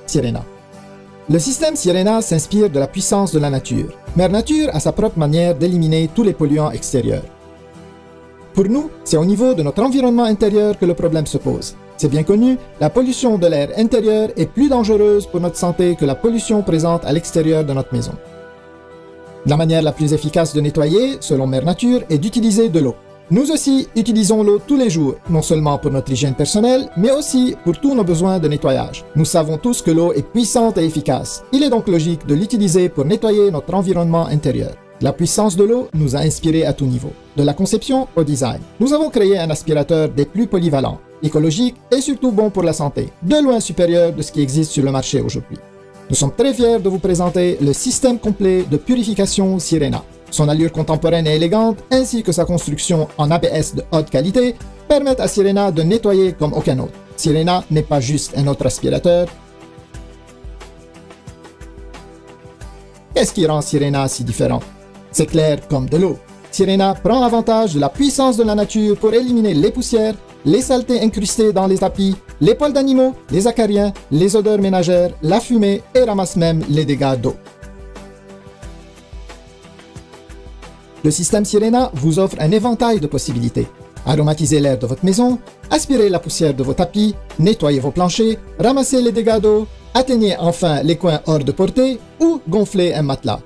Sirena. Le système Sirena s'inspire de la puissance de la nature. Mère Nature a sa propre manière d'éliminer tous les polluants extérieurs. Pour nous, c'est au niveau de notre environnement intérieur que le problème se pose. C'est bien connu, la pollution de l'air intérieur est plus dangereuse pour notre santé que la pollution présente à l'extérieur de notre maison. La manière la plus efficace de nettoyer, selon Mère Nature, est d'utiliser de l'eau. Nous aussi utilisons l'eau tous les jours, non seulement pour notre hygiène personnelle, mais aussi pour tous nos besoins de nettoyage. Nous savons tous que l'eau est puissante et efficace. Il est donc logique de l'utiliser pour nettoyer notre environnement intérieur. La puissance de l'eau nous a inspirés à tout niveau, de la conception au design. Nous avons créé un aspirateur des plus polyvalents, écologique et surtout bon pour la santé, de loin supérieur de ce qui existe sur le marché aujourd'hui. Nous sommes très fiers de vous présenter le système complet de purification Sirena. Son allure contemporaine et élégante, ainsi que sa construction en ABS de haute qualité, permettent à Sirena de nettoyer comme aucun autre. Sirena n'est pas juste un autre aspirateur. Qu'est-ce qui rend Sirena si différent? C'est clair comme de l'eau. Sirena prend avantage de la puissance de la nature pour éliminer les poussières, les saletés incrustées dans les tapis, les poils d'animaux, les acariens, les odeurs ménagères, la fumée et ramasse même les dégâts d'eau. Le système Sirena vous offre un éventail de possibilités. Aromatisez l'air de votre maison, aspirez la poussière de vos tapis, nettoyez vos planchers, ramassez les dégâts d'eau, atteignez enfin les coins hors de portée ou gonflez un matelas.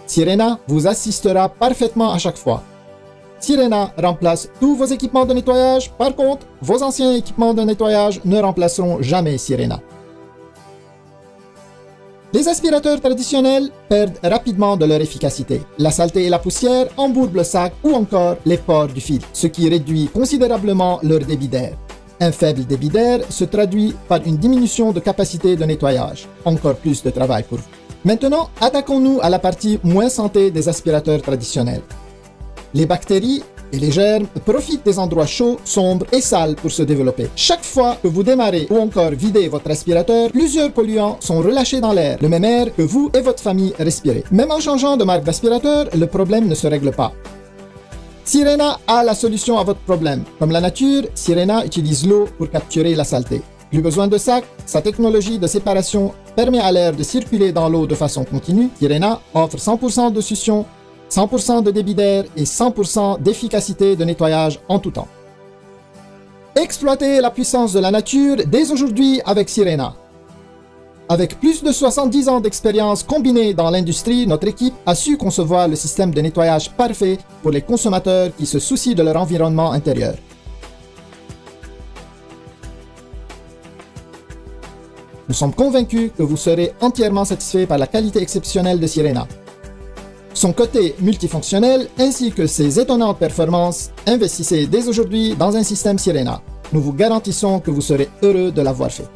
Sirena vous assistera parfaitement à chaque fois. Sirena remplace tous vos équipements de nettoyage, par contre, vos anciens équipements de nettoyage ne remplaceront jamais Sirena. Les aspirateurs traditionnels perdent rapidement de leur efficacité. La saleté et la poussière embourbent le sac ou encore les pores du fil, ce qui réduit considérablement leur débit d'air. Un faible débit d'air se traduit par une diminution de capacité de nettoyage. Encore plus de travail pour vous. Maintenant, attaquons-nous à la partie moins santé des aspirateurs traditionnels. Les bactéries et les germes profitent des endroits chauds, sombres et sales pour se développer. Chaque fois que vous démarrez ou encore videz votre aspirateur, plusieurs polluants sont relâchés dans l'air, le même air que vous et votre famille respirez. Même en changeant de marque d'aspirateur, le problème ne se règle pas. Sirena a la solution à votre problème. Comme la nature, Sirena utilise l'eau pour capturer la saleté. Plus besoin de sac, sa technologie de séparation permet à l'air de circuler dans l'eau de façon continue. Sirena offre 100% de succion, 100% de débit d'air et 100% d'efficacité de nettoyage en tout temps. Exploitez la puissance de la nature dès aujourd'hui avec Sirena. Avec plus de 70 ans d'expérience combinée dans l'industrie, notre équipe a su concevoir le système de nettoyage parfait pour les consommateurs qui se soucient de leur environnement intérieur. Nous sommes convaincus que vous serez entièrement satisfait par la qualité exceptionnelle de Sirena. Son côté multifonctionnel ainsi que ses étonnantes performances, investissez dès aujourd'hui dans un système Sirena. Nous vous garantissons que vous serez heureux de l'avoir fait.